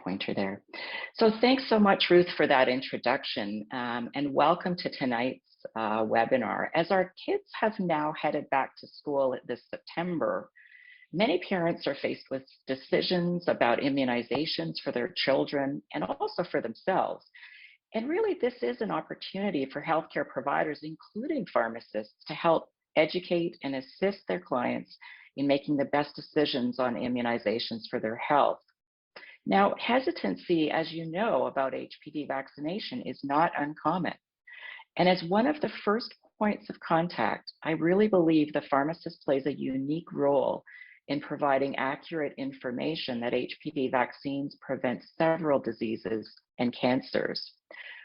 pointer there. So thanks so much, Ruth, for that introduction, and welcome to tonight's webinar. As our kids have now headed back to school this September, many parents are faced with decisions about immunizations for their children and also for themselves. And really, this is an opportunity for healthcare providers, including pharmacists, to help educate and assist their clients in making the best decisions on immunizations for their health. Now, hesitancy, as you know, about HPV vaccination is not uncommon. And as one of the first points of contact, I really believe the pharmacist plays a unique role in providing accurate information that HPV vaccines prevent several diseases and cancers.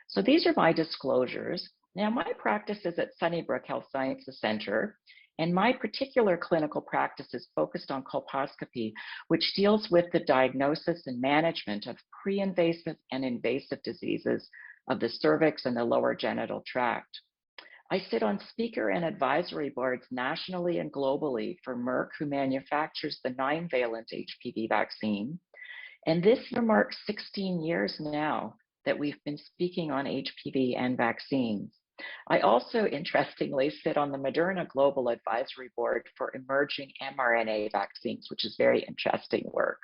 So these are my disclosures. Now, my practice is at Sunnybrook Health Sciences Center, and my particular clinical practice is focused on colposcopy, which deals with the diagnosis and management of pre-invasive and invasive diseases of the cervix and the lower genital tract. I sit on speaker and advisory boards nationally and globally for Merck, who manufactures the 9-valent HPV vaccine. And this year marks 16 years now that we've been speaking on HPV and vaccines. I also, interestingly, sit on the Moderna Global Advisory Board for emerging mRNA vaccines, which is very interesting work.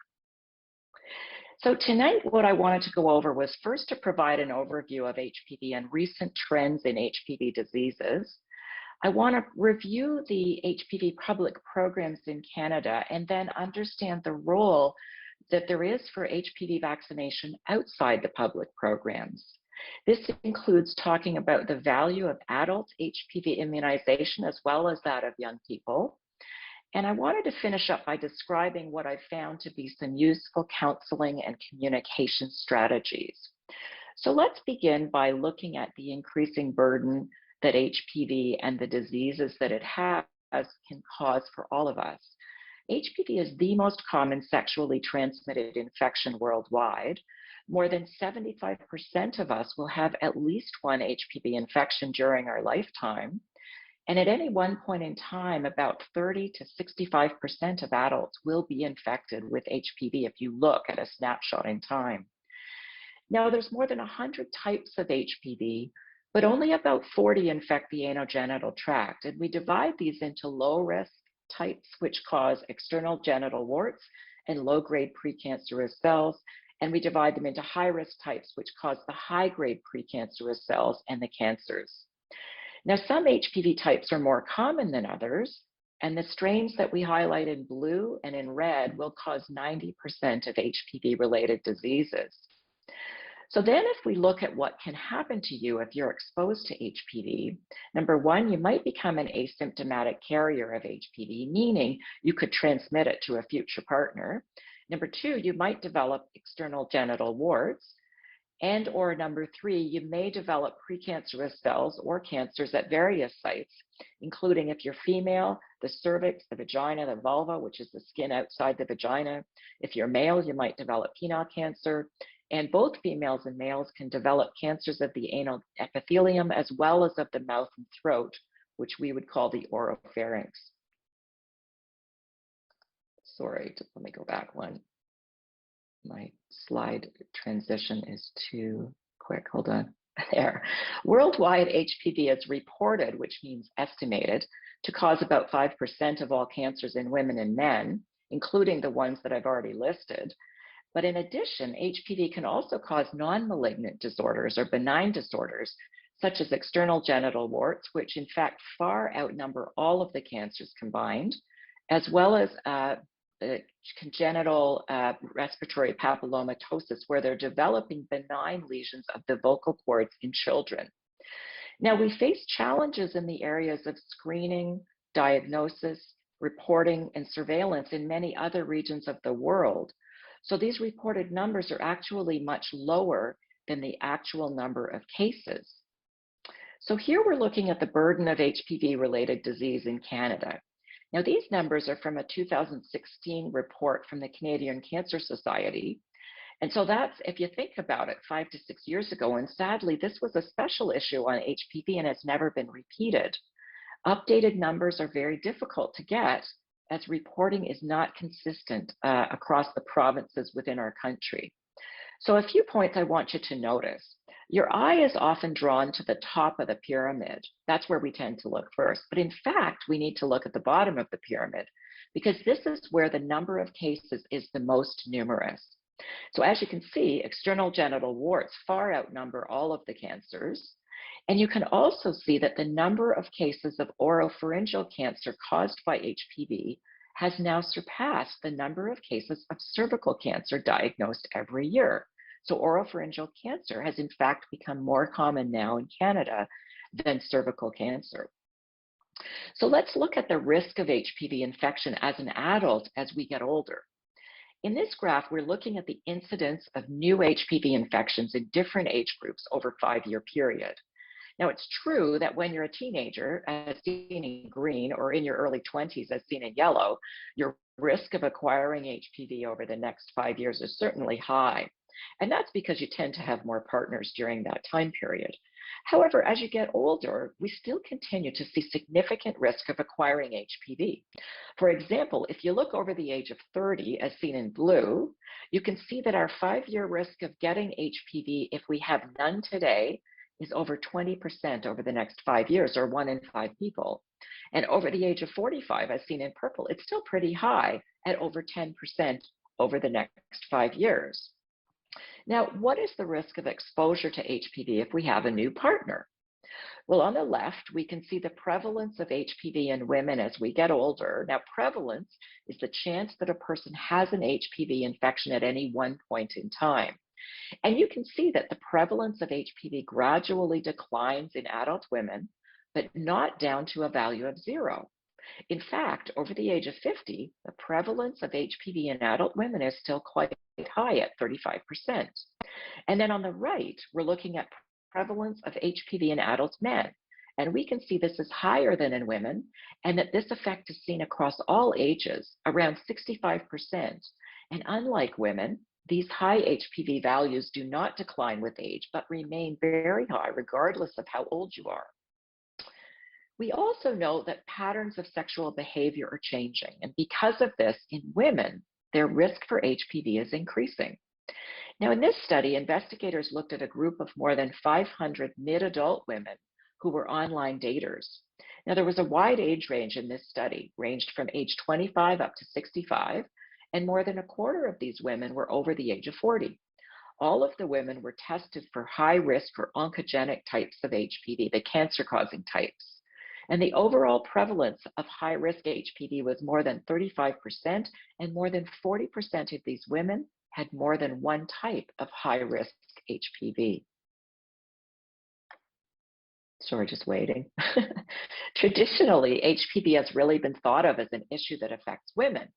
So tonight, what I wanted to go over was first to provide an overview of HPV and recent trends in HPV diseases. I want to review the HPV public programs in Canada and then understand the role that there is for HPV vaccination outside the public programs. This includes talking about the value of adult HPV immunization as well as that of young people. And I wanted to finish up by describing what I've found to be some useful counseling and communication strategies. So let's begin by looking at the increasing burden that HPV and the diseases that it has can cause for all of us. HPV is the most common sexually transmitted infection worldwide. More than 75% of us will have at least one HPV infection during our lifetime. And at any one point in time, about 30 to 65% of adults will be infected with HPV if you look at a snapshot in time. Now, there's more than 100 types of HPV, but only about 40 infect the anogenital tract. And we divide these into low-risk types, which cause external genital warts and low-grade precancerous cells. And we divide them into high-risk types, which cause the high-grade precancerous cells and the cancers. Now, some HPV types are more common than others, and the strains that we highlight in blue and in red will cause 90% of HPV-related diseases. So then if we look at what can happen to you if you're exposed to HPV, number one, you might become an asymptomatic carrier of HPV, meaning you could transmit it to a future partner. Number two, you might develop external genital warts. And or number three, you may develop precancerous cells or cancers at various sites, including if you're female, the cervix, the vagina, the vulva, which is the skin outside the vagina. If you're male, you might develop penile cancer. And both females and males can develop cancers of the anal epithelium as well as of the mouth and throat, which we would call the oropharynx. Sorry, let me go back one. My slide transition is too quick. Hold on. There. Worldwide, HPV is reported, which means estimated, to cause about 5% of all cancers in women and men, including the ones that I've already listed. But in addition, HPV can also cause non-malignant disorders or benign disorders, such as external genital warts, which in fact far outnumber all of the cancers combined, as well as congenital respiratory papillomatosis, where they're developing benign lesions of the vocal cords in children. Now, we face challenges in the areas of screening, diagnosis, reporting, and surveillance in many other regions of the world. So these reported numbers are actually much lower than the actual number of cases. So here we're looking at the burden of HPV-related disease in Canada. Now, these numbers are from a 2016 report from the Canadian Cancer Society. And so that's, if you think about it, 5 to 6 years ago, and sadly, this was a special issue on HPV and has never been repeated. Updated numbers are very difficult to get as reporting is not consistent across the provinces within our country. So a few points I want you to notice. Your eye is often drawn to the top of the pyramid. That's where we tend to look first. But in fact, we need to look at the bottom of the pyramid because this is where the number of cases is the most numerous. So as you can see, external genital warts far outnumber all of the cancers. And you can also see that the number of cases of oropharyngeal cancer caused by HPV has now surpassed the number of cases of cervical cancer diagnosed every year. So oropharyngeal cancer has in fact become more common now in Canada than cervical cancer. So let's look at the risk of HPV infection as an adult as we get older. In this graph, we're looking at the incidence of new HPV infections in different age groups over a 5-year period. Now, it's true that when you're a teenager, as seen in green, or in your early 20s, as seen in yellow, your risk of acquiring HPV over the next 5 years is certainly high. And that's because you tend to have more partners during that time period. However, as you get older, we still continue to see significant risk of acquiring HPV. For example, if you look over the age of 30, as seen in blue, you can see that our 5-year risk of getting HPV, if we have none today, is over 20% over the next 5 years, or 1 in 5 people. And over the age of 45, as seen in purple, it's still pretty high at over 10% over the next 5 years. Now, what is the risk of exposure to HPV if we have a new partner? Well, on the left, we can see the prevalence of HPV in women as we get older. Now, prevalence is the chance that a person has an HPV infection at any one point in time. And you can see that the prevalence of HPV gradually declines in adult women, but not down to a value of 0. In fact, over the age of 50, the prevalence of HPV in adult women is still quite high at 35%. And then on the right, we're looking at prevalence of HPV in adult men. And we can see this is higher than in women, and that this effect is seen across all ages, around 65%. And unlike women, these high HPV values do not decline with age, but remain very high regardless of how old you are. We also know that patterns of sexual behavior are changing, and because of this, in women, their risk for HPV is increasing. Now, in this study, investigators looked at a group of more than 500 mid-adult women who were online daters. Now, there was a wide age range in this study, ranged from age 25 up to 65, and more than a quarter of these women were over the age of 40. All of the women were tested for high risk or oncogenic types of HPV, the cancer-causing types. And the overall prevalence of high-risk HPV was more than 35%, and more than 40% of these women had more than one type of high-risk HPV. Sorry, just waiting. Traditionally, HPV has really been thought of as an issue that affects women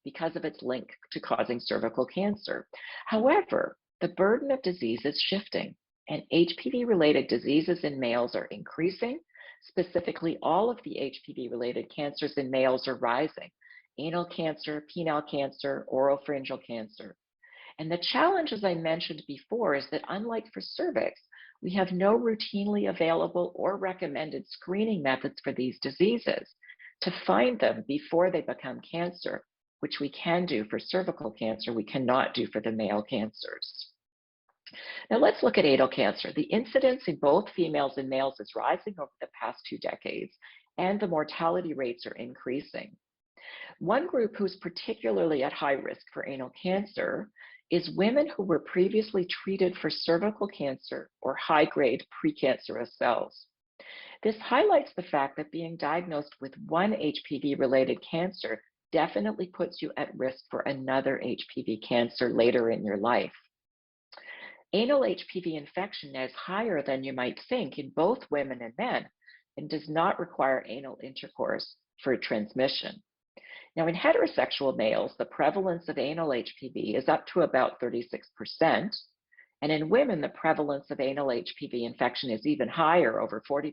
because of its link to causing cervical cancer. However, the burden of disease is shifting, and HPV-related diseases in males are increasing. Specifically, all of the HPV-related cancers in males are rising: anal cancer, penile cancer, oropharyngeal cancer. And the challenge, as I mentioned before, is that unlike for cervix, we have no routinely available or recommended screening methods for these diseases to find them before they become cancer, which we can do for cervical cancer, we cannot do for the male cancers. Now let's look at anal cancer. The incidence in both females and males is rising over the past 2 decades, and the mortality rates are increasing. One group who's particularly at high risk for anal cancer is women who were previously treated for cervical cancer or high-grade precancerous cells. This highlights the fact that being diagnosed with one HPV-related cancer definitely puts you at risk for another HPV cancer later in your life. Anal HPV infection is higher than you might think in both women and men, and does not require anal intercourse for transmission. Now, in heterosexual males, the prevalence of anal HPV is up to about 36%, and in women, the prevalence of anal HPV infection is even higher, over 40%.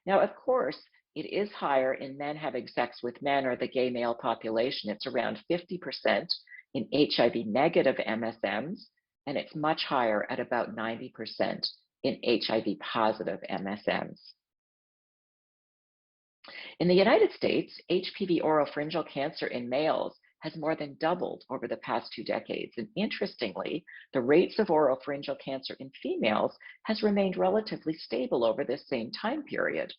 Now, of course, it is higher in men having sex with men or the gay male population. It's around 50% in HIV-negative MSMs, and it's much higher at about 90% in HIV-positive MSMs. In the United States, HPV oropharyngeal cancer in males has more than doubled over the past 2 decades. And interestingly, the rates of oropharyngeal cancer in females has remained relatively stable over this same time period.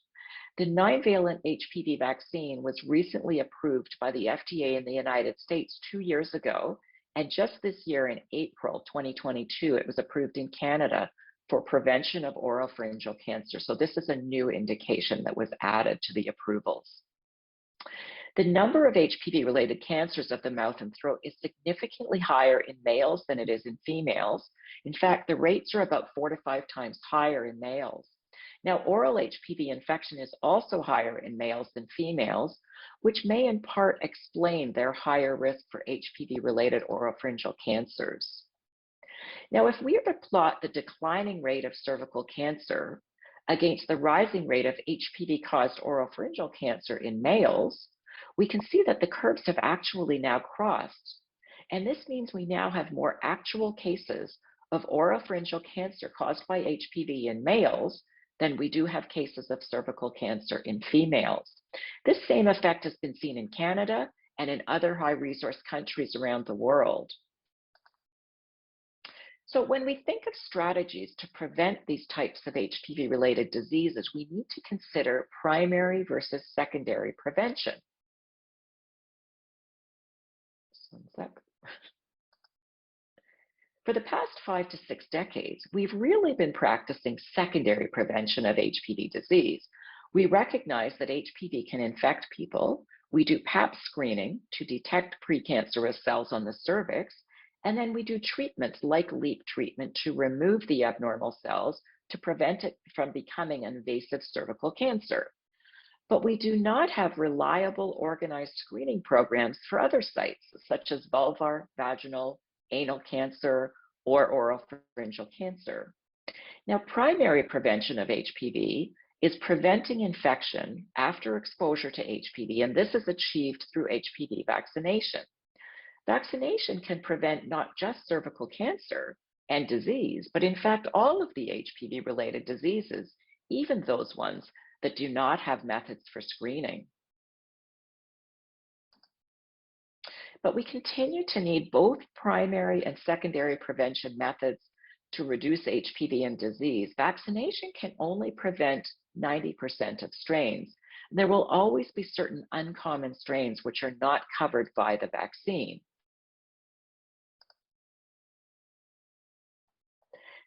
The 9-valent HPV vaccine was recently approved by the FDA in the United States 2 years ago, and just this year in April 2022, it was approved in Canada for prevention of oropharyngeal cancer. So this is a new indication that was added to the approvals. The number of HPV-related cancers of the mouth and throat is significantly higher in males than it is in females. In fact, the rates are about 4 to 5 times higher in males. Now, oral HPV infection is also higher in males than females, which may in part explain their higher risk for HPV-related oropharyngeal cancers. Now, if we were to plot the declining rate of cervical cancer against the rising rate of HPV-caused oropharyngeal cancer in males, we can see that the curves have actually now crossed. And this means we now have more actual cases of oropharyngeal cancer caused by HPV in males than we do have cases of cervical cancer in females. This same effect has been seen in Canada and in other high-resource countries around the world. So when we think of strategies to prevent these types of HPV-related diseases, we need to consider primary versus secondary prevention. Just one sec. For the past 5 to 6 decades, we've really been practicing secondary prevention of HPV disease. We recognize that HPV can infect people. We do Pap screening to detect precancerous cells on the cervix, and then we do treatments like LEAP treatment to remove the abnormal cells to prevent it from becoming invasive cervical cancer. But we do not have reliable organized screening programs for other sites, such as vulvar, vaginal, anal cancer, or oropharyngeal cancer. Now, primary prevention of HPV is preventing infection after exposure to HPV, and this is achieved through HPV vaccination. Vaccination can prevent not just cervical cancer and disease, but in fact all of the HPV-related diseases, even those ones that do not have methods for screening. But we continue to need both primary and secondary prevention methods to reduce HPV and disease. Vaccination can only prevent 90% of strains. There will always be certain uncommon strains which are not covered by the vaccine.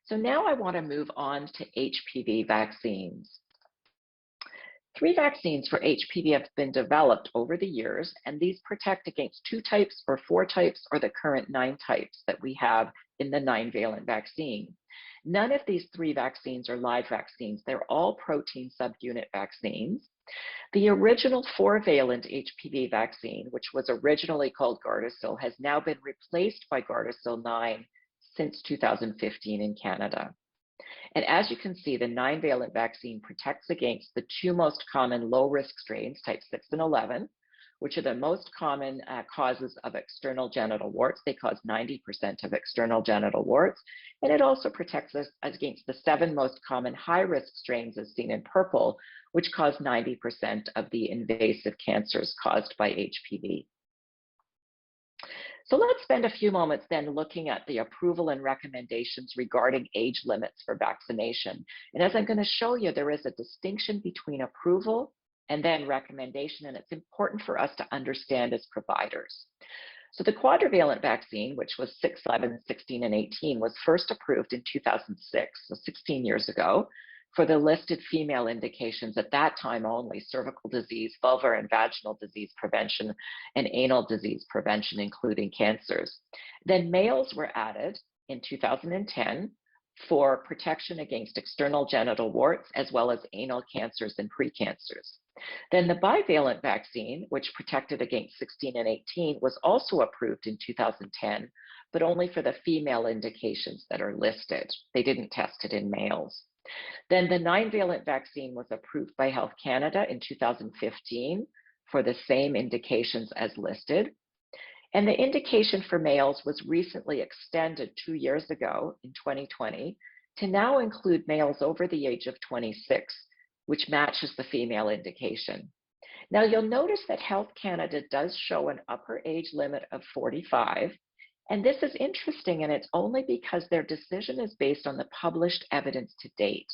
So now I want to move on to HPV vaccines. 3 vaccines for HPV have been developed over the years, and these protect against 2 types or 4 types or the current 9 types that we have in the 9-valent vaccine. None of these 3 vaccines are live vaccines. They're all protein subunit vaccines. The original 4-valent HPV vaccine, which was originally called Gardasil, has now been replaced by Gardasil 9 since 2015 in Canada. And as you can see, the 9-valent vaccine protects against the 2 most common low-risk strains, type 6 and 11, which are the most common causes of external genital warts. They cause 90% of external genital warts. And it also protects us against the 7 most common high-risk strains, as seen in purple, which cause 90% of the invasive cancers caused by HPV. So let's spend a few moments then looking at the approval and recommendations regarding age limits for vaccination. And as I'm going to show you, there is a distinction between approval and then recommendation, and it's important for us to understand as providers. So the quadrivalent vaccine, which was 6, 11, 16, and 18, was first approved in 2006, so 16 years ago, for the listed female indications at that time only: cervical disease, vulvar and vaginal disease prevention, and anal disease prevention, including cancers. Then males were added in 2010 for protection against external genital warts, as well as anal cancers and precancers. Then the bivalent vaccine, which protected against 16 and 18, was also approved in 2010, but only for the female indications that are listed. They didn't test it in males. Then the 9-valent vaccine was approved by Health Canada in 2015 for the same indications as listed. And the indication for males was recently extended 2 years ago in 2020 to now include males over the age of 26, which matches the female indication. Now, you'll notice that Health Canada does show an upper age limit of 45, and this is interesting, and it's only because their decision is based on the published evidence to date.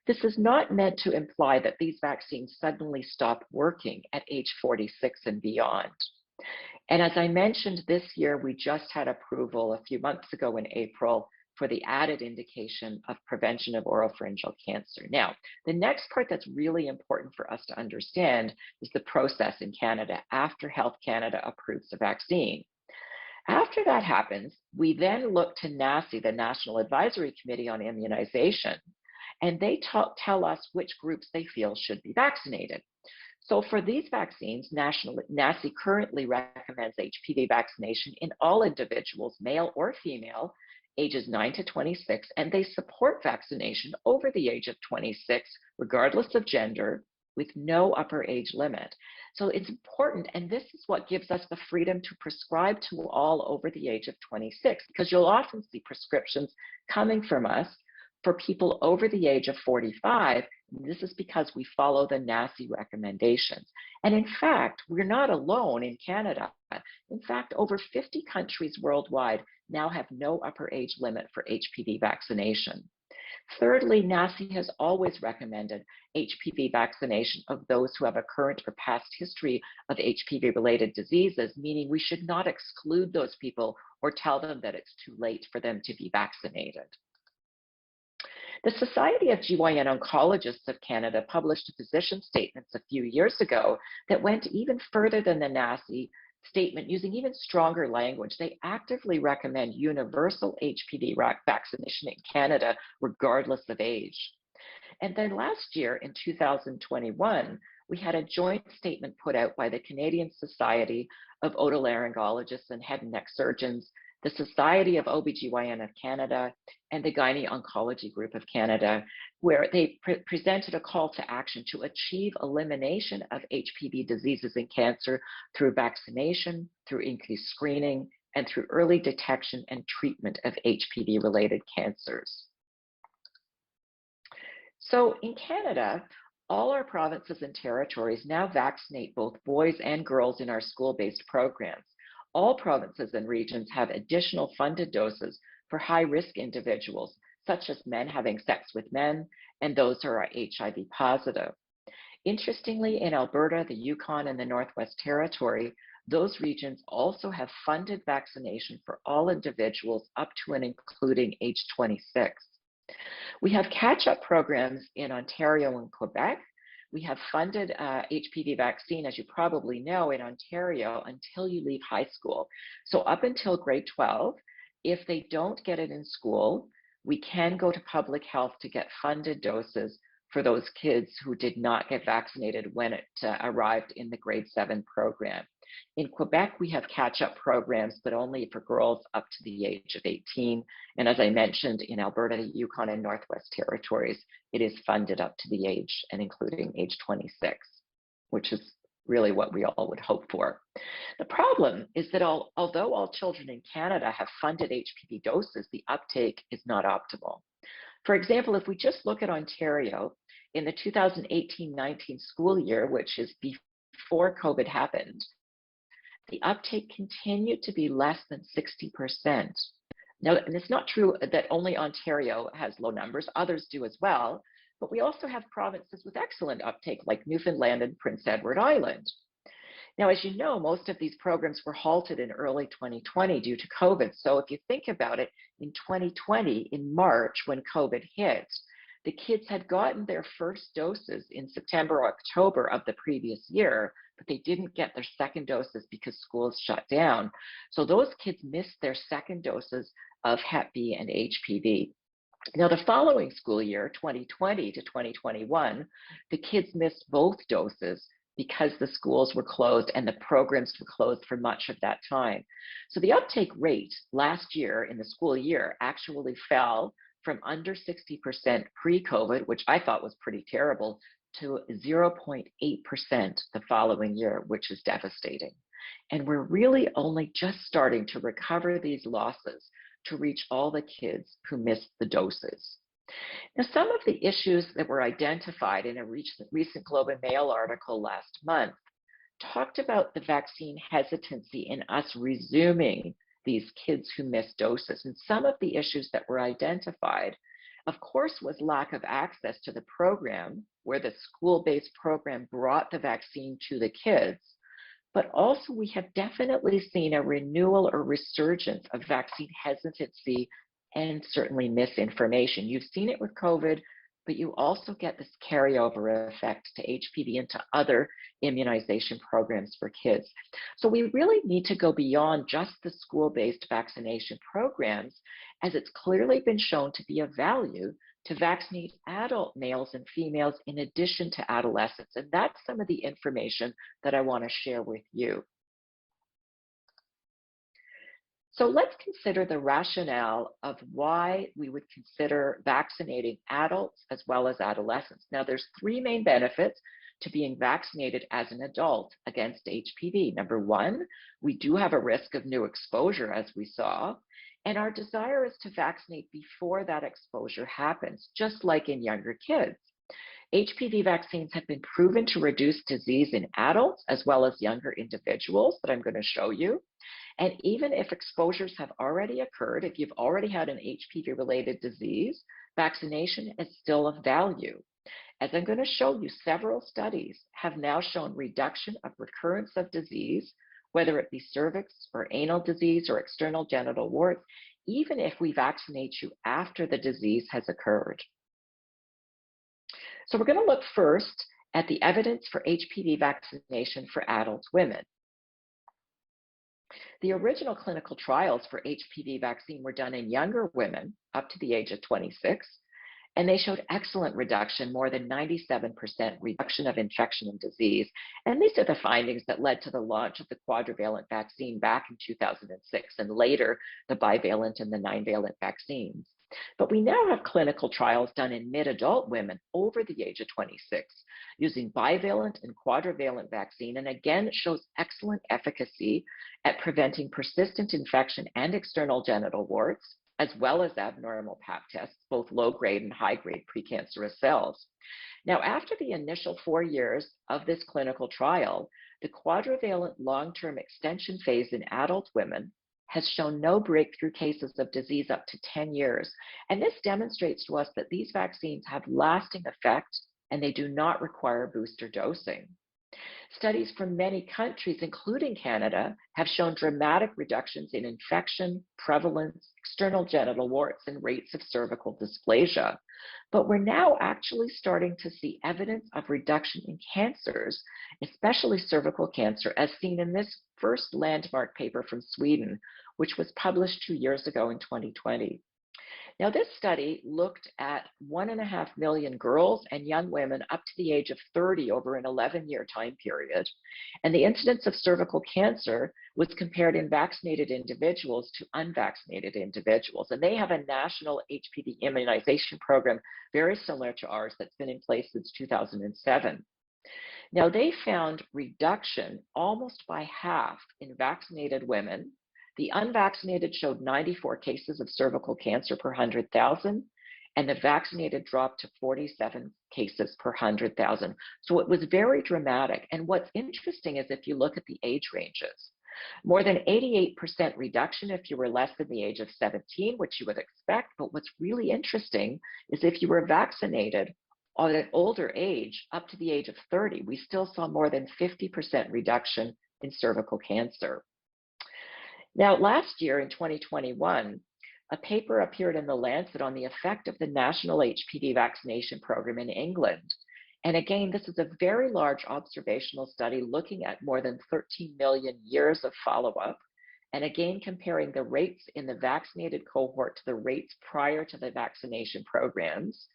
This is not meant to imply that these vaccines suddenly stop working at age 46 and beyond. And as I mentioned, this year we just had approval a few months ago in April for the added indication of prevention of oropharyngeal cancer. Now, the next part that's really important for us to understand is the process in Canada after Health Canada approves the vaccine. After that happens, we then look to NACI, the National Advisory Committee on Immunization, and they tell us which groups they feel should be vaccinated. So for these vaccines, NACI currently recommends HPV vaccination in all individuals, male or female, ages 9 to 26, and they support vaccination over the age of 26, regardless of gender, with no upper age limit. So it's important, and this is what gives us the freedom to prescribe to all over the age of 26, because you'll often see prescriptions coming from us for people over the age of 45. This is because we follow the NACI recommendations. And in fact, we're not alone in Canada. In fact, over 50 countries worldwide now have no upper age limit for HPV vaccination. Thirdly, NACI has always recommended HPV vaccination of those who have a current or past history of HPV-related diseases, meaning we should not exclude those people or tell them that it's too late for them to be vaccinated. The Society of GYN Oncologists of Canada published a position statement a few years ago that went even further than the NACI statement, using even stronger language. They actively recommend universal HPV vaccination in Canada, regardless of age. And then last year, in 2021, we had a joint statement put out by the Canadian Society of Otolaryngologists and Head and Neck Surgeons, the Society of OBGYN of Canada, and the Gynae Oncology Group of Canada, where they presented a call to action to achieve elimination of HPV diseases and cancer through vaccination, through increased screening, and through early detection and treatment of HPV-related cancers. So in Canada, all our provinces and territories now vaccinate both boys and girls in our school-based programs. All provinces and regions have additional funded doses for high-risk individuals, such as men having sex with men and those who are HIV positive. Interestingly, in Alberta, the Yukon, and the Northwest Territory, those regions also have funded vaccination for all individuals up to and including age 26. We have catch-up programs in Ontario and Quebec. We have funded HPV vaccine, as you probably know, in Ontario until you leave high school. So up until grade 12, if they don't get it in school, we can go to public health to get funded doses for those kids who did not get vaccinated when it arrived in the grade 7 program. In Quebec, we have catch-up programs, but only for girls up to the age of 18. And as I mentioned, in Alberta, the Yukon, and Northwest Territories, it is funded up to the age and including age 26, which is really what we all would hope for. The problem is that although all children in Canada have funded HPV doses, the uptake is not optimal. For example, if we just look at Ontario, in the 2018-19 school year, which is before COVID happened, the uptake continued to be less than 60%. Now, and it's not true that only Ontario has low numbers, others do as well, but we also have provinces with excellent uptake like Newfoundland and Prince Edward Island. Now, as you know, most of these programs were halted in early 2020 due to COVID. So if you think about it, in 2020, in March, when COVID hit, the kids had gotten their first doses in September or October of the previous year, but they didn't get their second doses because schools shut down. So those kids missed their second doses of Hep B and HPV. Now, the following school year, 2020 to 2021, the kids missed both doses because the schools were closed and the programs were closed for much of that time. So the uptake rate last year in the school year actually fell from under 60% pre-COVID, which I thought was pretty terrible, to 0.8% the following year, which is devastating. And we're really only just starting to recover these losses to reach all the kids who missed the doses. Now, some of the issues that were identified in a recent Globe and Mail article last month talked about the vaccine hesitancy in us resuming these kids who missed doses. And some of the issues that were identified, of course, was lack of access to the program, where the school-based program brought the vaccine to the kids. But also, we have definitely seen a renewal or resurgence of vaccine hesitancy and certainly misinformation. You've seen it with COVID, but you also get this carryover effect to HPV and to other immunization programs for kids. So we really need to go beyond just the school-based vaccination programs, as it's clearly been shown to be of value to vaccinate adult males and females in addition to adolescents. And that's some of the information that I want to share with you. So let's consider the rationale of why we would consider vaccinating adults as well as adolescents. Now, there's three main benefits to being vaccinated as an adult against HPV. Number one, we do have a risk of new exposure, as we saw, and our desire is to vaccinate before that exposure happens, just like in younger kids. HPV vaccines have been proven to reduce disease in adults as well as younger individuals that I'm going to show you. And even if exposures have already occurred, if you've already had an HPV-related disease, vaccination is still of value. As I'm going to show you, several studies have now shown reduction of recurrence of disease, whether it be cervix or anal disease or external genital warts, even if we vaccinate you after the disease has occurred. So we're going to look first at the evidence for HPV vaccination for adult women. The original clinical trials for HPV vaccine were done in younger women up to the age of 26, and they showed excellent reduction, more than 97% reduction of infection and disease. And these are the findings that led to the launch of the quadrivalent vaccine back in 2006, and later the bivalent and the 9-valent vaccines. But we now have clinical trials done in mid-adult women over the age of 26 using bivalent and quadrivalent vaccine, and again, it shows excellent efficacy at preventing persistent infection and external genital warts, as well as abnormal pap tests, both low-grade and high-grade precancerous cells. Now, after the initial 4 years of this clinical trial, the quadrivalent long-term extension phase in adult women has shown no breakthrough cases of disease up to 10 years. And this demonstrates to us that these vaccines have lasting effect and they do not require booster dosing. Studies from many countries, including Canada, have shown dramatic reductions in infection, prevalence, external genital warts, and rates of cervical dysplasia. But we're now actually starting to see evidence of reduction in cancers, especially cervical cancer, as seen in this first landmark paper from Sweden, which was published 2 years ago in 2020. Now, this study looked at 1.5 million girls and young women up to the age of 30 over an 11-year time period. And the incidence of cervical cancer was compared in vaccinated individuals to unvaccinated individuals. And they have a national HPV immunization program very similar to ours that's been in place since 2007. Now, they found reduction almost by half in vaccinated women. The unvaccinated showed 94 cases of cervical cancer per 100,000, and the vaccinated dropped to 47 cases per 100,000. So it was very dramatic. And what's interesting is if you look at the age ranges, more than 88% reduction if you were less than the age of 17, which you would expect. But what's really interesting is if you were vaccinated at an older age, up to the age of 30, we still saw more than 50% reduction in cervical cancer. Now, last year in 2021, a paper appeared in The Lancet on the effect of the national HPV vaccination program in England. And again, this is a very large observational study looking at more than 13 million years of follow-up, and again, comparing the rates in the vaccinated cohort to the rates prior to the vaccination programs.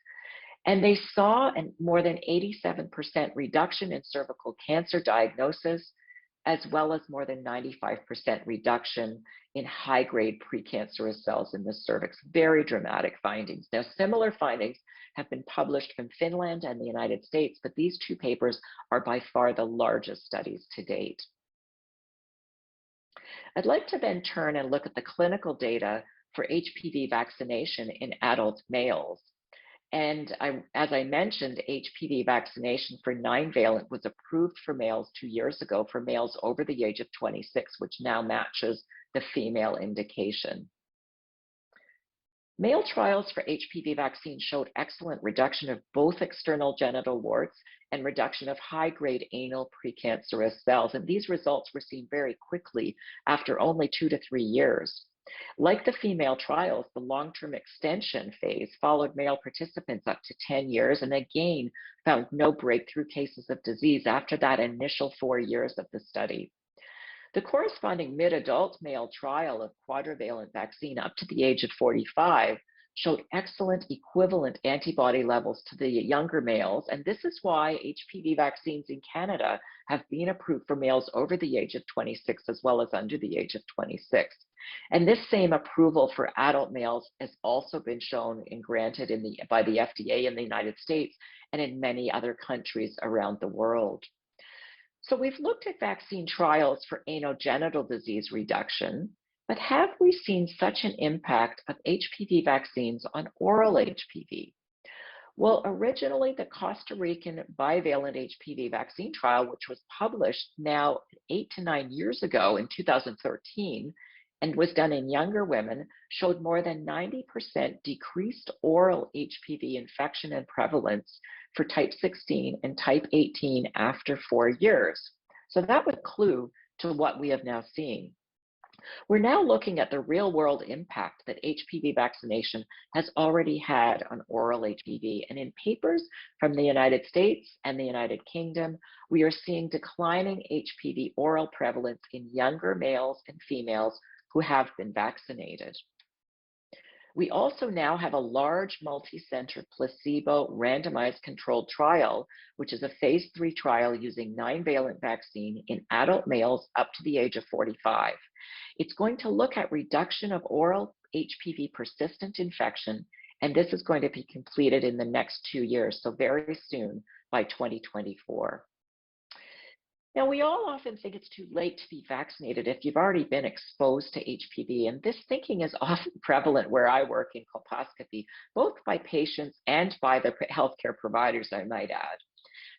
And they saw a more than 87% reduction in cervical cancer diagnosis, as well as more than 95% reduction in high-grade precancerous cells in the cervix. Very dramatic findings. Now, similar findings have been published from Finland and the United States, but these two papers are by far the largest studies to date. I'd like to then turn and look at the clinical data for HPV vaccination in adult males. And as I mentioned, HPV vaccination for 9-valent was approved for males 2 years ago for males over the age of 26, which now matches the female indication. Male trials for HPV vaccine showed excellent reduction of both external genital warts and reduction of high-grade anal precancerous cells, and these results were seen very quickly after only 2 to 3 years. Like the female trials, the long-term extension phase followed male participants up to 10 years and again found no breakthrough cases of disease after that initial 4 years of the study. The corresponding mid-adult male trial of quadrivalent vaccine up to the age of 45 showed excellent equivalent antibody levels to the younger males, and this is why HPV vaccines in Canada have been approved for males over the age of 26 as well as under the age of 26. And this same approval for adult males has also been shown and granted by the FDA in the United States and in many other countries around the world. So we've looked at vaccine trials for anogenital disease reduction, but have we seen such an impact of HPV vaccines on oral HPV? Well, originally the Costa Rican bivalent HPV vaccine trial, which was published now 8 to 9 years ago in 2013, and was done in younger women, showed more than 90% decreased oral HPV infection and prevalence for type 16 and type 18 after 4 years. So that was a clue to what we have now seen. We're now looking at the real-world impact that HPV vaccination has already had on oral HPV, and in papers from the United States and the United Kingdom, we are seeing declining HPV oral prevalence in younger males and females who have been vaccinated. We also now have a large multi-center placebo randomized controlled trial, which is a phase 3 trial using 9-valent vaccine in adult males up to the age of 45. It's going to look at reduction of oral HPV persistent infection, and this is going to be completed in the next 2 years, so very soon by 2024. Now, we all often think it's too late to be vaccinated if you've already been exposed to HPV, and this thinking is often prevalent where I work in colposcopy, both by patients and by the healthcare providers, I might add.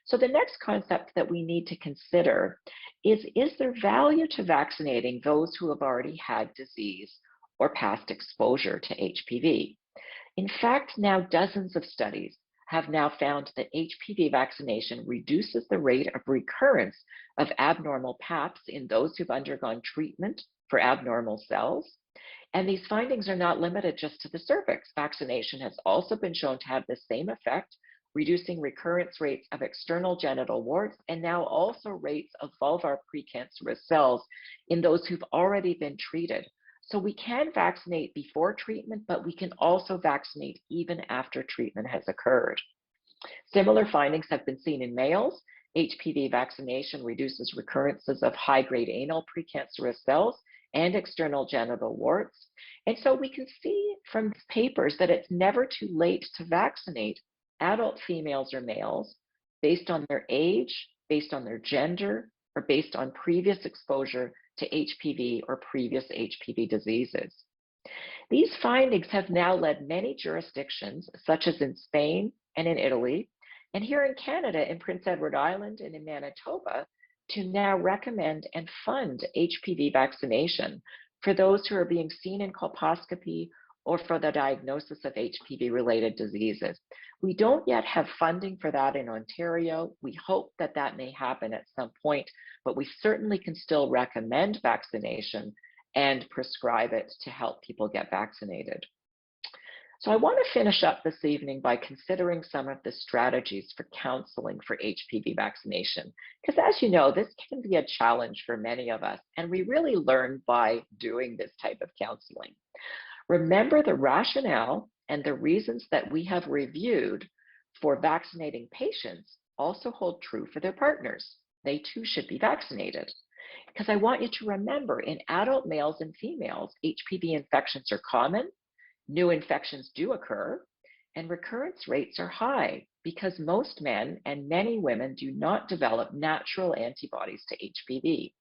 So the next concept that we need to consider is there value to vaccinating those who have already had disease or past exposure to HPV? In fact, now dozens of studies have now found that HPV vaccination reduces the rate of recurrence of abnormal PAPs in those who've undergone treatment for abnormal cells. And these findings are not limited just to the cervix. Vaccination has also been shown to have the same effect, reducing recurrence rates of external genital warts and now also rates of vulvar precancerous cells in those who've already been treated. So we can vaccinate before treatment, but we can also vaccinate even after treatment has occurred. Similar findings have been seen in males. HPV vaccination reduces recurrences of high-grade anal precancerous cells and external genital warts. And so we can see from papers that it's never too late to vaccinate adult females or males based on their age, based on their gender, or based on previous exposure to HPV or previous HPV diseases. These findings have now led many jurisdictions, such as in Spain and in Italy, and here in Canada, in Prince Edward Island and in Manitoba, to now recommend and fund HPV vaccination for those who are being seen in colposcopy or for the diagnosis of HPV-related diseases. We don't yet have funding for that in Ontario. We hope that that may happen at some point, but we certainly can still recommend vaccination and prescribe it to help people get vaccinated. So I want to finish up this evening by considering some of the strategies for counseling for HPV vaccination, because as you know, this can be a challenge for many of us, and we really learn by doing this type of counseling. Remember, the rationale and the reasons that we have reviewed for vaccinating patients also hold true for their partners. They too should be vaccinated. Because I want you to remember, in adult males and females, HPV infections are common, new infections do occur, and recurrence rates are high because most men and many women do not develop natural antibodies to HPV.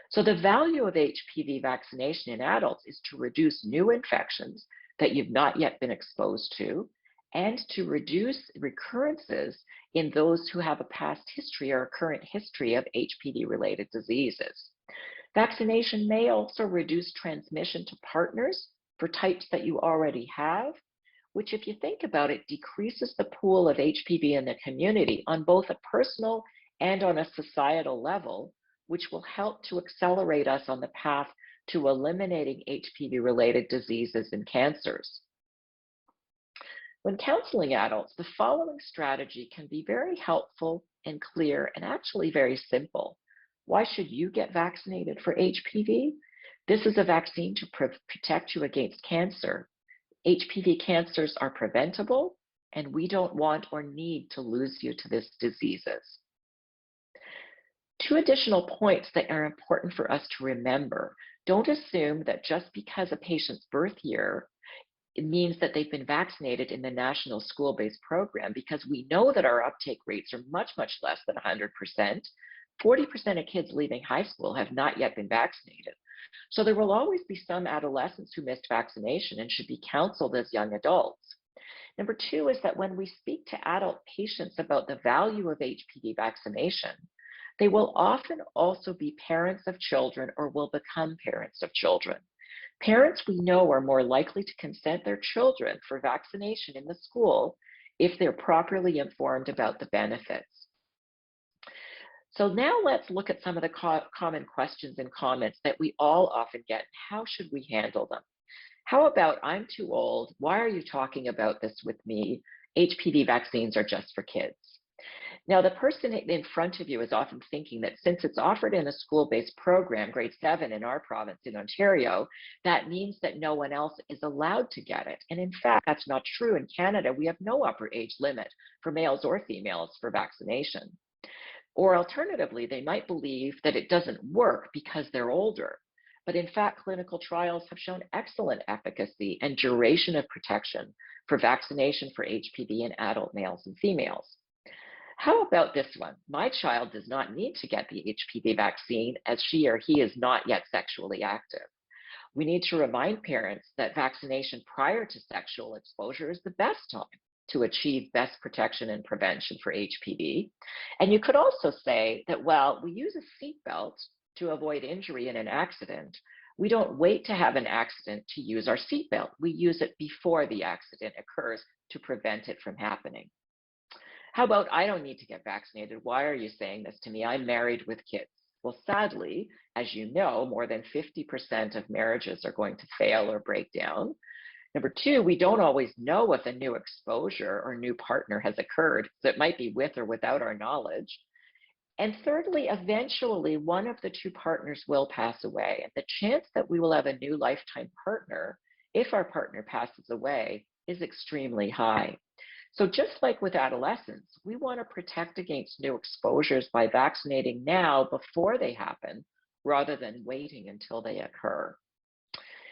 So the value of HPV vaccination in adults is to reduce new infections that you've not yet been exposed to and to reduce recurrences in those who have a past history or a current history of HPV-related diseases. Vaccination may also reduce transmission to partners for types that you already have, which, if you think about it, decreases the pool of HPV in the community on both a personal and on a societal level, which will help to accelerate us on the path to eliminating HPV-related diseases and cancers. When counseling adults, the following strategy can be very helpful and clear and actually very simple. Why should you get vaccinated for HPV? This is a vaccine to protect you against cancer. HPV cancers are preventable, and we don't want or need to lose you to these diseases. Two additional points that are important for us to remember. Don't assume that just because a patient's birth year, it means that they've been vaccinated in the national school-based program, because we know that our uptake rates are much, much less than 100%. 40% of kids leaving high school have not yet been vaccinated. So there will always be some adolescents who missed vaccination and should be counseled as young adults. Number two is that when we speak to adult patients about the value of HPV vaccination, they will often also be parents of children or will become parents of children. Parents we know are more likely to consent their children for vaccination in the school if they're properly informed about the benefits. So now let's look at some of the common questions and comments that we all often get. How should we handle them? How about, I'm too old, why are you talking about this with me? HPV vaccines are just for kids. Now, the person in front of you is often thinking that since it's offered in a school-based program, grade 7 in our province in Ontario, that means that no one else is allowed to get it. And in fact, that's not true. In Canada, we have no upper age limit for males or females for vaccination. Or alternatively, they might believe that it doesn't work because they're older. But in fact, clinical trials have shown excellent efficacy and duration of protection for vaccination for HPV in adult males and females. How about this one? My child does not need to get the HPV vaccine as she or he is not yet sexually active. We need to remind parents that vaccination prior to sexual exposure is the best time to achieve best protection and prevention for HPV. And you could also say that, well, we use a seatbelt to avoid injury in an accident. We don't wait to have an accident to use our seatbelt. We use it before the accident occurs to prevent it from happening. How about, I don't need to get vaccinated? Why are you saying this to me? I'm married with kids. Well, sadly, as you know, more than 50% of marriages are going to fail or break down. Number two, we don't always know if a new exposure or new partner has occurred, so it might be with or without our knowledge. And thirdly, eventually, one of the two partners will pass away. And the chance that we will have a new lifetime partner, if our partner passes away, is extremely high. So just like with adolescents, we want to protect against new exposures by vaccinating now before they happen, rather than waiting until they occur.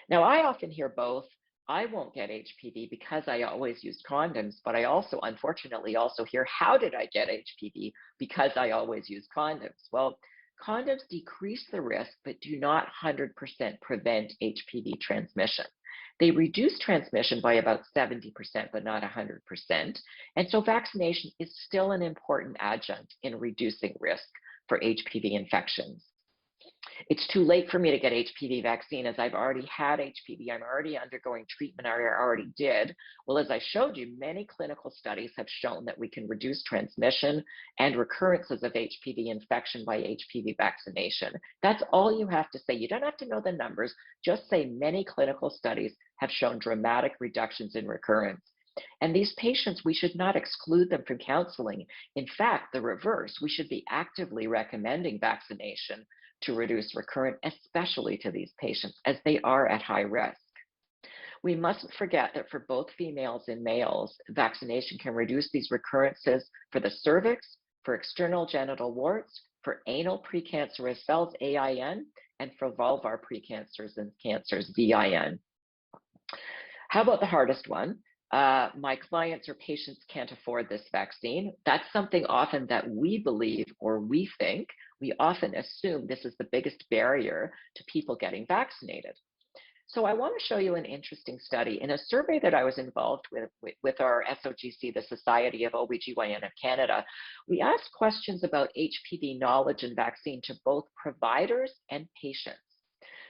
Now, I often hear both, I won't get HPV because I always used condoms, but I also, unfortunately, also hear, how did I get HPV? Because I always used condoms. Well, condoms decrease the risk, but do not 100% prevent HPV transmission. They reduce transmission by about 70%, but not 100%. And so vaccination is still an important adjunct in reducing risk for HPV infections. It's too late for me to get HPV vaccine as I've already had HPV. I'm already undergoing treatment, I already did. Well, as I showed you, many clinical studies have shown that we can reduce transmission and recurrences of HPV infection by HPV vaccination. That's all you have to say. You don't have to know the numbers. Just say many clinical studies have shown dramatic reductions in recurrence. And these patients, we should not exclude them from counseling. In fact, the reverse, we should be actively recommending vaccination to reduce recurrence, especially to these patients, as they are at high risk. We mustn't forget that for both females and males, vaccination can reduce these recurrences for the cervix, for external genital warts, for anal precancerous cells, AIN, and for vulvar precancers and cancers, VIN. How about the hardest one? My clients or patients can't afford this vaccine. That's something often that we believe or we think. We often assume this is the biggest barrier to people getting vaccinated. So I want to show you an interesting study. In a survey that I was involved with our SOGC, the Society of OBGYN of Canada, we asked questions about HPV knowledge and vaccine to both providers and patients.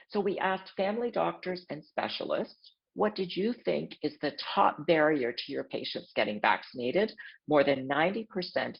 So we asked family doctors and specialists, what did you think is the top barrier to your patients getting vaccinated? More than 90%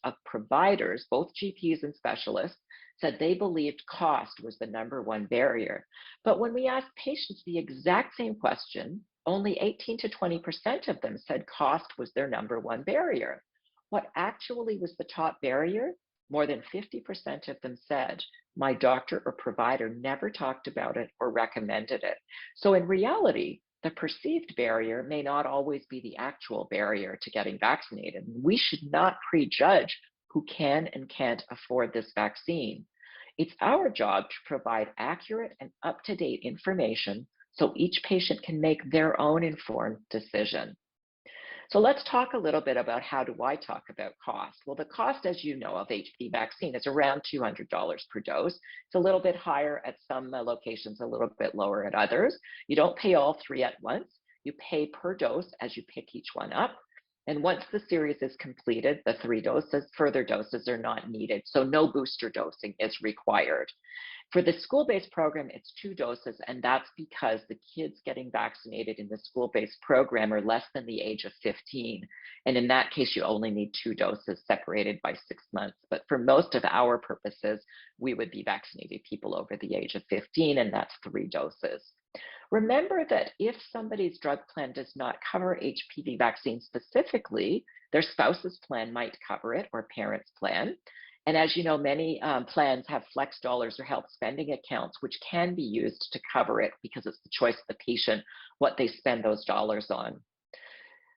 of providers, both GPs and specialists, said they believed cost was the number one barrier. But when we asked patients the exact same question, only 18 to 20% of them said cost was their number one barrier. What actually was the top barrier? More than 50% of them said, my doctor or provider never talked about it or recommended it. So in reality, the perceived barrier may not always be the actual barrier to getting vaccinated. We should not prejudge who can and can't afford this vaccine. It's our job to provide accurate and up-to-date information so each patient can make their own informed decision. So let's talk a little bit about how do I talk about cost. Well, the cost, as you know, of HPV vaccine is around $200 per dose. It's a little bit higher at some locations, a little bit lower at others. You don't pay all three at once. You pay per dose as you pick each one up. And once the series is completed, the 3 doses, further doses are not needed. So no booster dosing is required. For the school-based program, it's 2 doses, and that's because the kids getting vaccinated in the school-based program are less than the age of 15. And in that case, you only need 2 doses separated by 6 months. But for most of our purposes, we would be vaccinating people over the age of 15, and that's 3 doses. Remember that if somebody's drug plan does not cover HPV vaccine specifically, their spouse's plan might cover it, or parent's plan. And as you know, many plans have flex dollars or health spending accounts, which can be used to cover it because it's the choice of the patient what they spend those dollars on.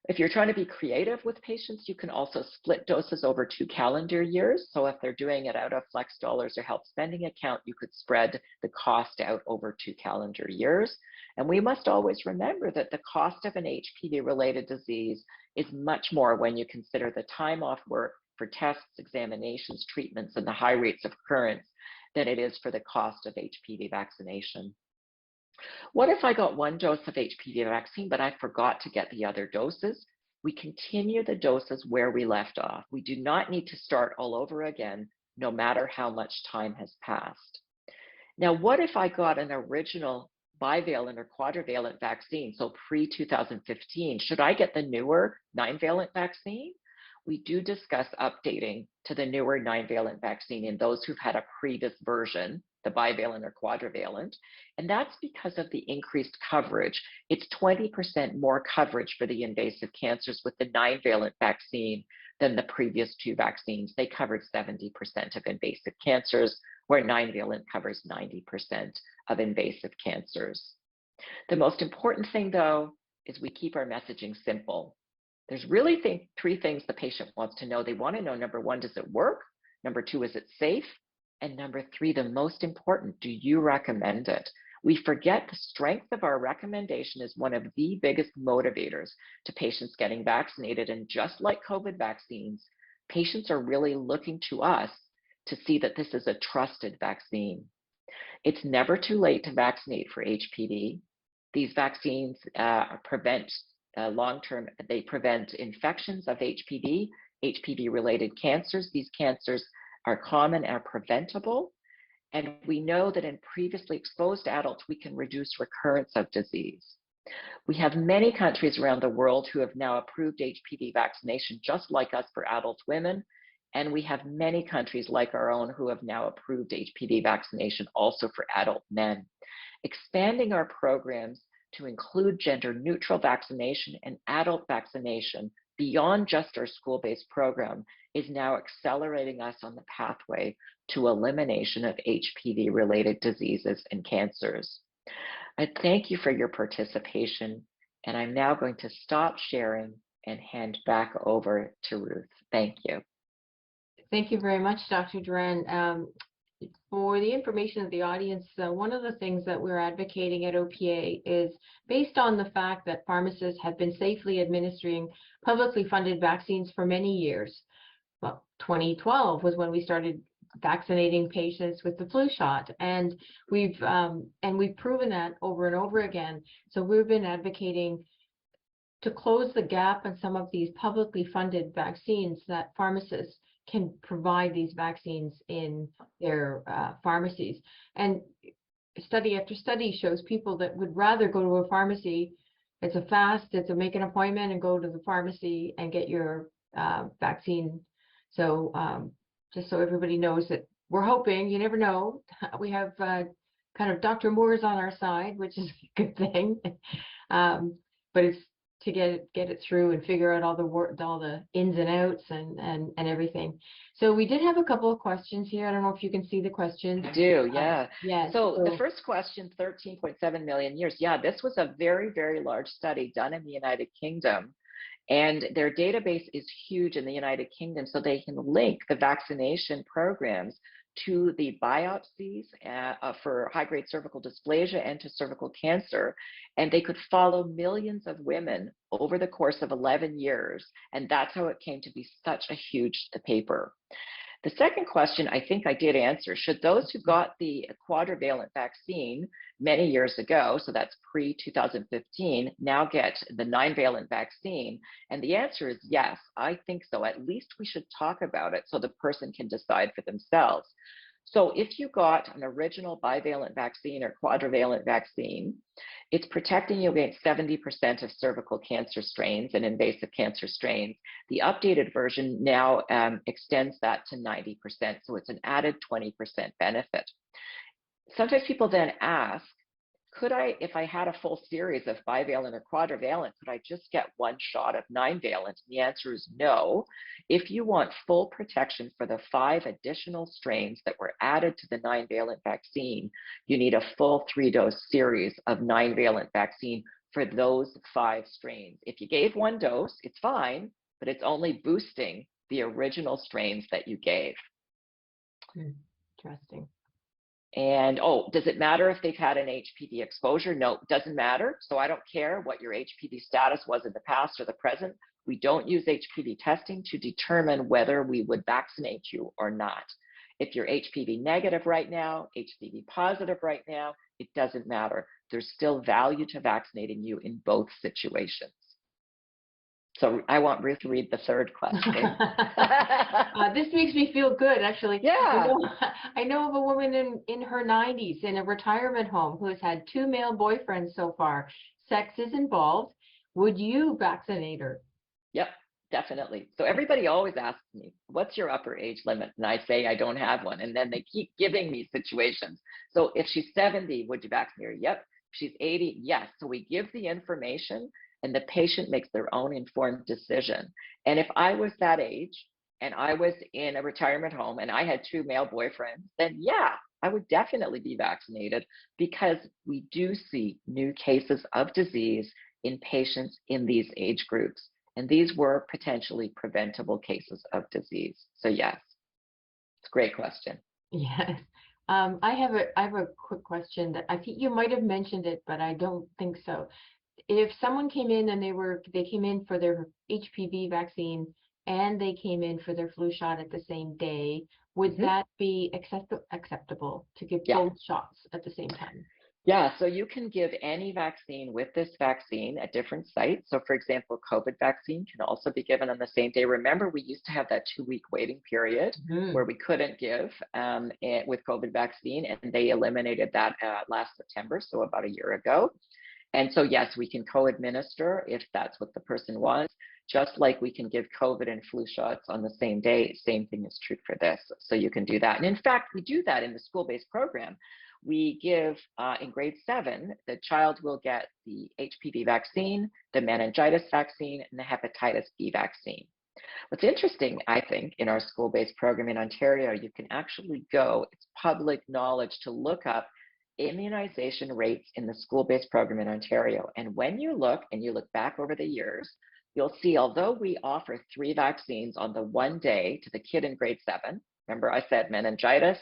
If you're trying to be creative with patients, you can also split doses over 2 calendar years. So if they're doing it out of flex dollars or health spending account, you could spread the cost out over 2 calendar years. And we must always remember that the cost of an HPV-related disease is much more when you consider the time off work for tests, examinations, treatments, and the high rates of occurrence than it is for the cost of HPV vaccination. What if I got 1 dose of HPV vaccine, but I forgot to get the other doses? We continue the doses where we left off. We do not need to start all over again, no matter how much time has passed. Now, what if I got an original bivalent or quadrivalent vaccine, so pre-2015? Should I get the newer 9-valent vaccine? We do discuss updating to the newer 9-valent vaccine in those who've had a previous version, the bivalent or quadrivalent, and that's because of the increased coverage. It's 20% more coverage for the invasive cancers with the 9-valent vaccine than the previous 2 vaccines. They covered 70% of invasive cancers, where 9-valent covers 90% of invasive cancers. The most important thing, though, is we keep our messaging simple. There's really 3 things the patient wants to know. They want to know, number 1, does it work? Number 2, is it safe? And number 3, the most important, do you recommend it? We forget the strength of our recommendation is one of the biggest motivators to patients getting vaccinated. And just like COVID vaccines, patients are really looking to us to see that this is a trusted vaccine. It's never too late to vaccinate for HPV. These vaccines prevent long-term, they prevent infections of HPV, HPV-related cancers. These cancers are common and are preventable. And we know that in previously exposed adults, we can reduce recurrence of disease. We have many countries around the world who have now approved HPV vaccination, just like us, for adult women. And we have many countries like our own who have now approved HPV vaccination also for adult men. Expanding our programs to include gender-neutral vaccination and adult vaccination beyond just our school-based program is now accelerating us on the pathway to elimination of HPV-related diseases and cancers. I thank you for your participation, and I'm now going to stop sharing and hand back over to Ruth. Thank you. Thank you very much, Dr. Duran. For the information of the audience, one of the things that we're advocating at OPA is based on the fact that pharmacists have been safely administering publicly funded vaccines for many years. Well, 2012 was when we started vaccinating patients with the flu shot, and we've proven that over and over again. So we've been advocating to close the gap on some of these publicly funded vaccines, that pharmacists can provide these vaccines in their pharmacies. And study after study shows people that would rather go to a pharmacy. It's a make an appointment and go to the pharmacy and get your vaccine. So just so everybody knows that we're hoping, you never know, we have kind of Dr. Moore's on our side, which is a good thing. But it's to get it through and figure out all the ins and outs and everything. So we did have a couple of questions here. I don't know if you can see the questions. I do, yeah. Yeah. So the first question, 13.7 million years. Yeah, this was a very, very large study done in the United Kingdom. And their database is huge in the United Kingdom, so they can link the vaccination programs to the biopsies for high-grade cervical dysplasia and to cervical cancer. And they could follow millions of women over the course of 11 years. And that's how it came to be such a huge paper. The second question, I think I did answer. Should those who got the quadrivalent vaccine many years ago, so that's pre-2015, now get the 9-valent vaccine? And the answer is yes, I think so. At least we should talk about it so the person can decide for themselves. So if you got an original bivalent vaccine or quadrivalent vaccine, it's protecting you against 70% of cervical cancer strains and invasive cancer strains. The updated version now extends that to 90%, so it's an added 20% benefit. Sometimes people then ask, could I, if I had a full series of bivalent or quadrivalent, could I just get one shot of 9-valent? And the answer is no. If you want full protection for the 5 additional strains that were added to the 9-valent vaccine, you need a full 3-dose series of 9-valent vaccine for those 5 strains. If you gave 1 dose, it's fine, but it's only boosting the original strains that you gave. Interesting. And, does it matter if they've had an HPV exposure? No, it doesn't matter. So I don't care what your HPV status was in the past or the present. We don't use HPV testing to determine whether we would vaccinate you or not. If you're HPV negative right now, HPV positive right now, it doesn't matter. There's still value to vaccinating you in both situations. So I want Ruth to read the third question. This makes me feel good, actually. Yeah. I know of a woman in her 90s in a retirement home who has had 2 male boyfriends so far. Sex is involved. Would you vaccinate her? Yep, definitely. So everybody always asks me, what's your upper age limit? And I say I don't have one. And then they keep giving me situations. So if she's 70, would you vaccinate her? Yep. If she's 80, yes. So we give the information, and the patient makes their own informed decision. And if I was that age and I was in a retirement home and I had 2 male boyfriends, then yeah, I would definitely be vaccinated, because we do see new cases of disease in patients in these age groups. And these were potentially preventable cases of disease. So yes, it's a great question. Yes. I have a quick question that I think you might have mentioned it, but I don't think so. If someone came in and they came in for their HPV vaccine and they came in for their flu shot at the same day, would that be acceptable to give both shots at the same time? Yeah, so you can give any vaccine with this vaccine at different sites. So for example, COVID vaccine can also be given on the same day. Remember, we used to have that 2-week waiting period where we couldn't give with COVID vaccine, and they eliminated that last September, so about a year ago. And so, yes, we can co-administer if that's what the person wants, just like we can give COVID and flu shots on the same day. Same thing is true for this. So you can do that. And in fact, we do that in the school-based program. We give, in grade 7, the child will get the HPV vaccine, the meningitis vaccine, and the hepatitis B vaccine. What's interesting, I think, in our school-based program in Ontario, you can actually go, it's public knowledge to look up immunization rates in the school-based program in Ontario. And when you look back over the years, you'll see, although we offer 3 vaccines on the one day to the kid in grade 7, remember I said meningitis,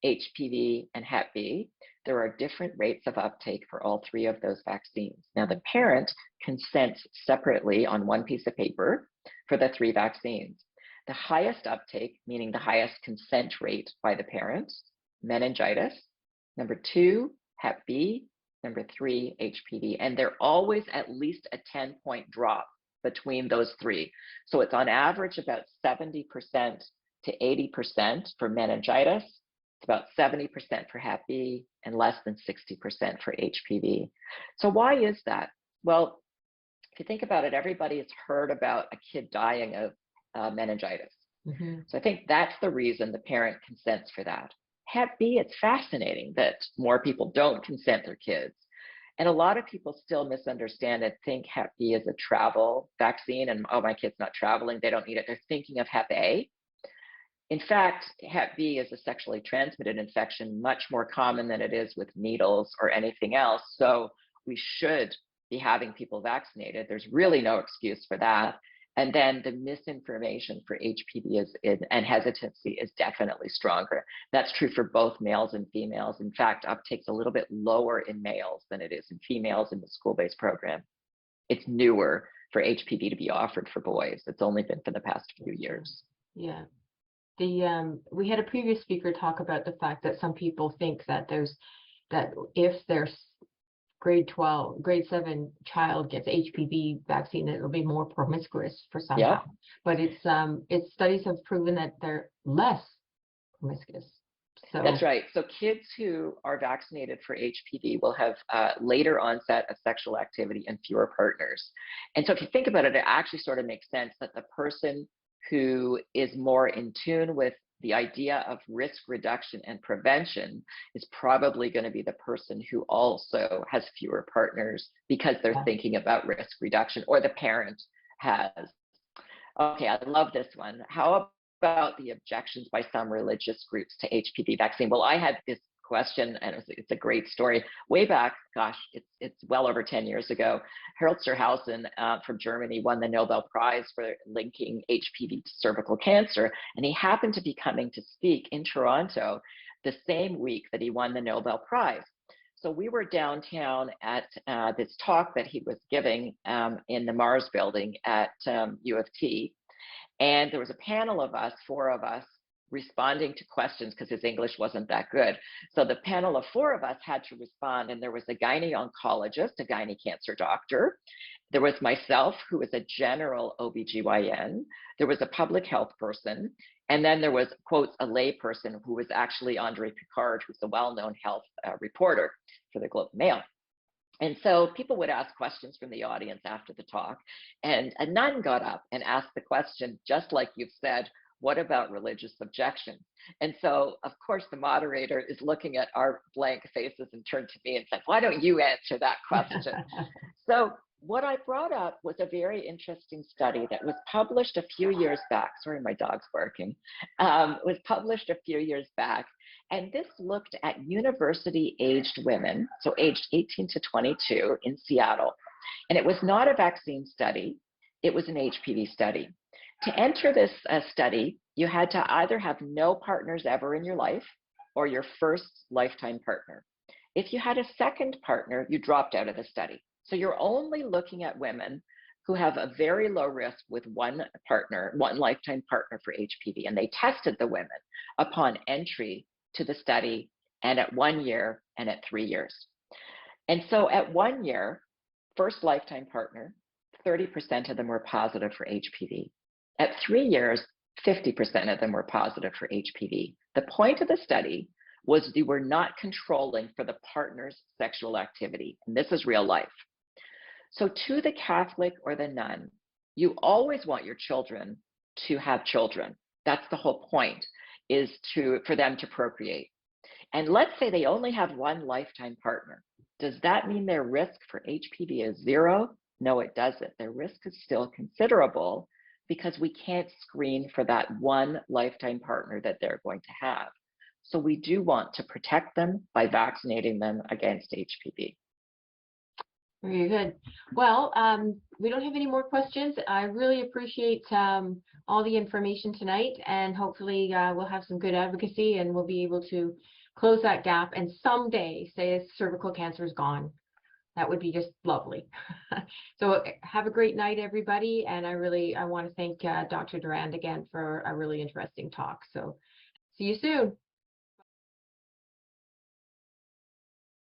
HPV, and Hep B, there are different rates of uptake for all 3 of those vaccines. Now, the parent consents separately on one piece of paper for the 3 vaccines. The highest uptake, meaning the highest consent rate by the parents, meningitis. Number 2, Hep B. Number 3, HPV. And they're always at least a 10-point drop between those three. So it's on average about 70% to 80% for meningitis. It's about 70% for Hep B and less than 60% for HPV. So why is that? Well, if you think about it, everybody has heard about a kid dying of meningitis. So I think that's the reason the parent consents for that. Hep B, it's fascinating that more people don't consent their kids. And a lot of people still misunderstand and think Hep B is a travel vaccine and, oh, my kid's not traveling, they don't need it. They're thinking of Hep A. In fact, Hep B is a sexually transmitted infection, much more common than it is with needles or anything else. So we should be having people vaccinated. There's really no excuse for that. And then the misinformation for HPV and hesitancy is definitely stronger. That's true for both males and females. In fact, uptake's a little bit lower in males than it is in females in the school-based program. It's newer for HPV to be offered for boys. It's only been for the past few years. Yeah. We had a previous speaker talk about the fact that some people think that if there's grade 7 child gets HPV vaccine, it'll be more promiscuous for somehow. Yeah. But it's studies have proven that they're less promiscuous. So that's right. So kids who are vaccinated for HPV will have later onset of sexual activity and fewer partners. And so if you think about it, it actually sort of makes sense that the person who is more in tune with the idea of risk reduction and prevention is probably going to be the person who also has fewer partners because they're thinking about risk reduction, or the parent has. Okay, I love this one. How about the objections by some religious groups to HPV vaccine? Well, I had this question, and it's a great story. Way back, gosh, it's well over 10 years ago, Harold Sturhausen from Germany won the Nobel Prize for linking HPV to cervical cancer, and he happened to be coming to speak in Toronto the same week that he won the Nobel Prize. So we were downtown at this talk that he was giving in the Mars building at U of T, and there was a panel of us, 4 of us, responding to questions because his English wasn't that good. So the panel of 4 of us had to respond, and there was a gynae oncologist, a gynae cancer doctor. There was myself, who was a general OBGYN. There was a public health person. And then there was, quotes, a lay person who was actually Andre Picard, who's a well-known health reporter for the Globe and Mail. And so people would ask questions from the audience after the talk, and a nun got up and asked the question, just like you've said, what about religious objections? And so, of course, the moderator is looking at our blank faces and turned to me and said, why don't you answer that question? So what I brought up was a very interesting study that was published a few years back. Sorry, my dog's barking. It was published a few years back. And this looked at university-aged women, so aged 18 to 22 in Seattle. And it was not a vaccine study. It was an HPV study. To enter this study, you had to either have no partners ever in your life or your first lifetime partner. If you had a second partner, you dropped out of the study. So you're only looking at women who have a very low risk with one partner, one lifetime partner for HPV. And they tested the women upon entry to the study, and at 1 year and at 3 years. And so at 1 year, first lifetime partner, 30% of them were positive for HPV. At 3 years, 50% of them were positive for HPV. The point of the study was you were not controlling for the partner's sexual activity. And this is real life. So to the Catholic or the nun, you always want your children to have children. That's the whole point, is for them to procreate. And let's say they only have one lifetime partner. Does that mean their risk for HPV is 0? No, it doesn't. Their risk is still considerable because we can't screen for that one lifetime partner that they're going to have. So we do want to protect them by vaccinating them against HPV. Very good. Well, we don't have any more questions. I really appreciate all the information tonight, and hopefully we'll have some good advocacy and we'll be able to close that gap and someday say cervical cancer is gone. that would be just lovely. So have a great night, everybody. And I want to thank Dr. Durand again for a really interesting talk. So see you soon.